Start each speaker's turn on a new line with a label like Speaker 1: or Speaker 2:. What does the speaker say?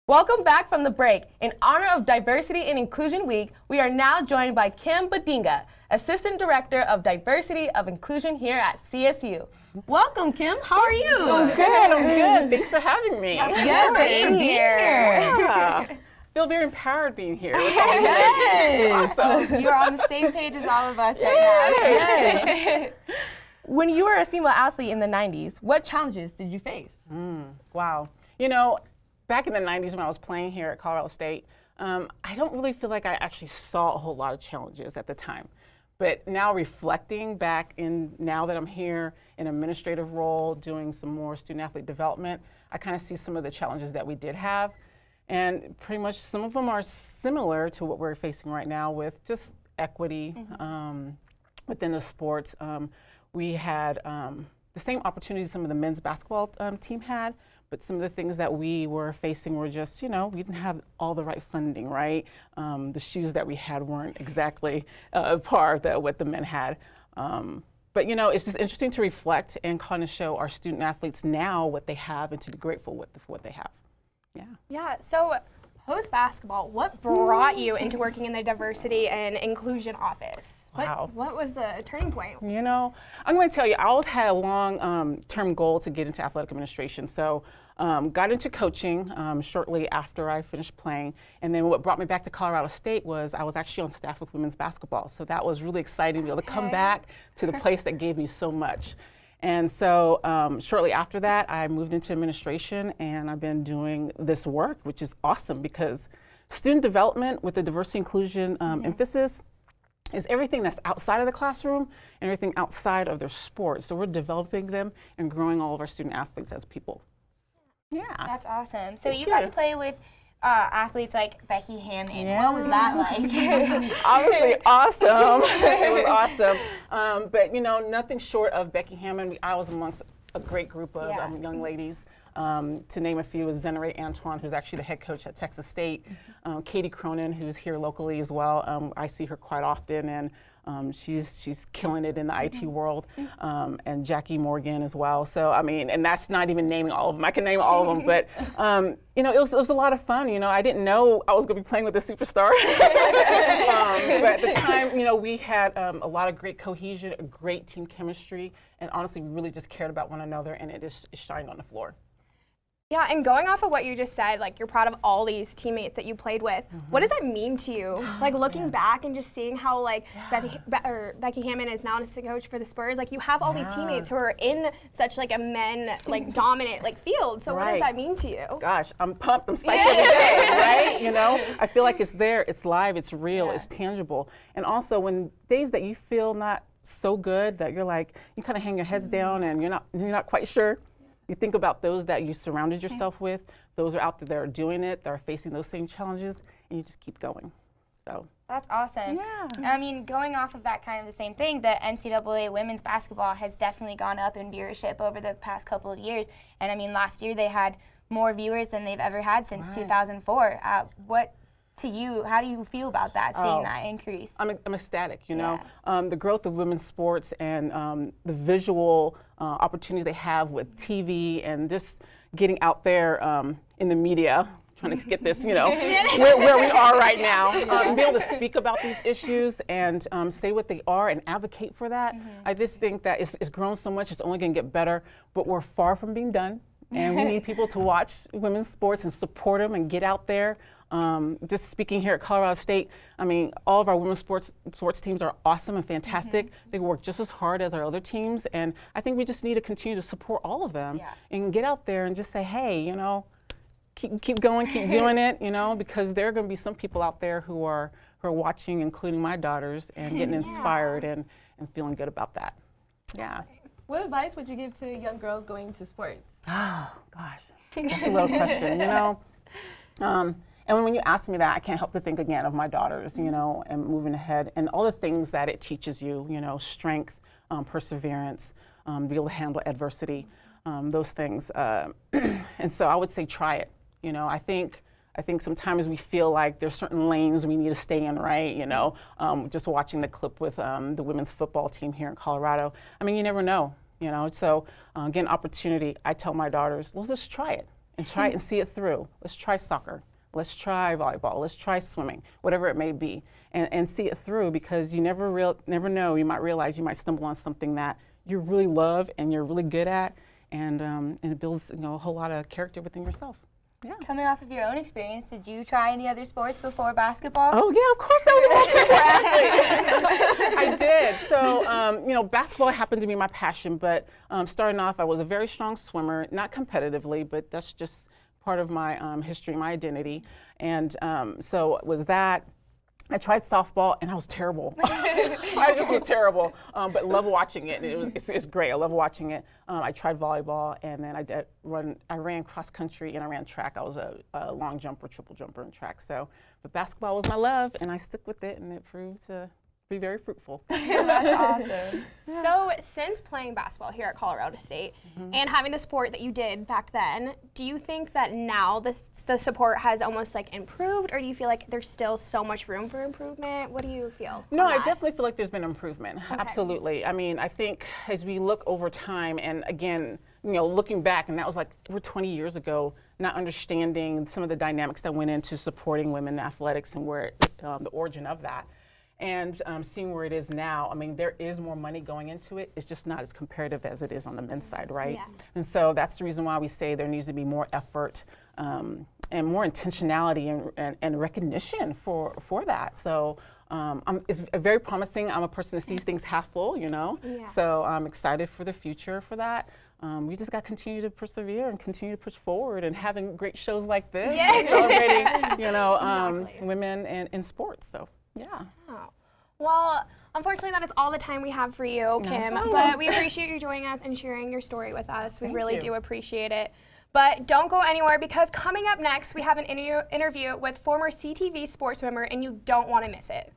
Speaker 1: Welcome back from the break. In honor of Diversity and Inclusion Week, we are now joined by Kim Mbadinga, Assistant Director of Diversity of Inclusion here at CSU. Welcome, Kim. How are you?
Speaker 2: I'm good. Thanks for having me.
Speaker 1: Yes, thanks for being here.
Speaker 2: Yeah. Feel very empowered being here.
Speaker 1: Yes.
Speaker 2: Awesome.
Speaker 3: You're on the same page as all of us right now.
Speaker 1: Yes. When you were a female athlete in the 90s, what challenges did you face?
Speaker 2: Wow. You know, back in the 90s when I was playing here at Colorado State, I don't really feel like I actually saw a whole lot of challenges at the time. But now reflecting back now that I'm here in an administrative role, doing some more student athlete development, I kind of see some of the challenges that we did have. And pretty much some of them are similar to what we're facing right now with just equity within the sports. We had the same opportunities some of the men's basketball team had, but some of the things that we were facing were just, we didn't have all the right funding, right? The shoes that we had weren't exactly par of what the men had. But it's just interesting to reflect and kind of show our student athletes now what they have and to be grateful for what they have.
Speaker 3: Yeah, so post-basketball, what brought you into working in the Diversity and Inclusion Office?
Speaker 2: Wow.
Speaker 3: What was the turning point?
Speaker 2: I'm going to tell you, I always had a long-term goal to get into athletic administration. So got into coaching shortly after I finished playing. And then what brought me back to Colorado State was I was actually on staff with women's basketball. So that was really exciting to be able to come back to the place that gave me so much. And so shortly after that, I moved into administration, and I've been doing this work, which is awesome because student development with the diversity inclusion emphasis is everything that's outside of the classroom and everything outside of their sport. So we're developing them and growing all of our student athletes as people. Yeah.
Speaker 3: That's awesome. So you got to play with athletes like Becky Hammon. Yeah. What was that like?
Speaker 2: Obviously awesome. It was awesome. But nothing short of Becky Hammon. I was amongst a great group of young ladies. To name a few is Zenere Antoine, who's actually the head coach at Texas State. Katie Cronin, who's here locally as well. I see her quite often, and she's killing it in the IT world. And Jackie Morgan as well. So and that's not even naming all of them. I can name all of them, but it was a lot of fun. I didn't know I was going to be playing with a superstar. But at the time, we had a lot of great cohesion, a great team chemistry, and honestly, we really just cared about one another, and it shined on the floor.
Speaker 3: Yeah, and going off of what you just said, like you're proud of all these teammates that you played with. What does that mean to you? Like looking back and just seeing how Becky Hammon is now an assistant coach for the Spurs. Like you have all these teammates who are in such like a men dominant field. So what does that mean to you?
Speaker 2: Gosh, I'm pumped. I'm psyched every day, right? I feel like it's there, it's live, it's real, it's tangible. And also when days that you feel not so good, that you're like you kind of hang your heads down and you're not quite sure. You think about those that you surrounded yourself with, those are out there that are doing it, that are facing those same challenges, and you just keep going. So
Speaker 3: that's awesome. Yeah. Going off of that kind of the same thing, the NCAA women's basketball has definitely gone up in viewership over the past couple of years. And last year they had more viewers than they've ever had since 2004. To you, how do you feel about that, seeing that increase?
Speaker 2: I'm ecstatic, the growth of women's sports and the visual opportunities they have with TV and just getting out there in the media, trying to get this, where we are right now, and be able to speak about these issues and say what they are and advocate for that. I just think that it's grown so much, it's only going to get better, but we're far from being done. And we need people to watch women's sports and support them and get out there. Just speaking here at Colorado State, all of our women's sports teams are awesome and fantastic. They work just as hard as our other teams, and I think we just need to continue to support all of them and get out there and just say, hey, keep going, keep doing it, because there are going to be some people out there who are watching, including my daughters, and getting inspired and feeling good about that. Yeah.
Speaker 1: What advice would you give to young girls going into sports?
Speaker 2: Oh, gosh, that's a little question, And when you ask me that, I can't help to think again of my daughters, and moving ahead and all the things that it teaches you, strength, perseverance, be able to handle adversity, those things. And so I would say try it. I think sometimes we feel like there's certain lanes we need to stay in, right? Just watching the clip with the women's football team here in Colorado. You never know, So again, opportunity. I tell my daughters, let's just try it. and try it and see it through. Let's try soccer. Let's try volleyball. Let's try swimming, whatever it may be, and see it through, because you never know. You might realize you might stumble on something that you really love and you're really good at, and it builds a whole lot of character within yourself. Yeah.
Speaker 4: Coming off of your own experience, did you try any other sports before basketball?
Speaker 2: Oh yeah, of course I was a multi-sport athlete. I did. So basketball happened to be my passion, but starting off, I was a very strong swimmer, not competitively, but that's just part of my history, my identity. And so it was that. I tried softball and I was terrible. I just was terrible, but love watching it. And it's great. I love watching it. I tried volleyball, and then I ran cross country and I ran track. I was a long jumper, triple jumper in track. So, but basketball was my love, and I stuck with it, and it proved to be very fruitful.
Speaker 4: That's awesome.
Speaker 3: So since playing basketball here at Colorado State and having the sport that you did back then, do you think that now the support has almost like improved, or do you feel like there's still so much room for improvement? What do you feel?
Speaker 2: No, I definitely feel like there's been improvement. Okay. Absolutely. I mean, I think as we look over time, and again, looking back, and that was like over 20 years ago, not understanding some of the dynamics that went into supporting women in athletics and where the origin of that. And seeing where it is now, I mean, there is more money going into it. It's just not as comparative as it is on the men's side, right? Yeah. And so that's the reason why we say there needs to be more effort and more intentionality and recognition for that. So it's very promising. I'm a person that sees things half full, Yeah. So I'm excited for the future for that. We just got to continue to persevere and continue to push forward, and having great shows like this, celebrating, exactly. Women in sports. So. Yeah.
Speaker 3: Oh. Well, unfortunately, that is all the time we have for you, Kim. But we appreciate you joining us and sharing your story with us. We really do appreciate it. But don't go anywhere, because coming up next, we have an interview with former CTV Sports swimmer, and you don't want to miss it.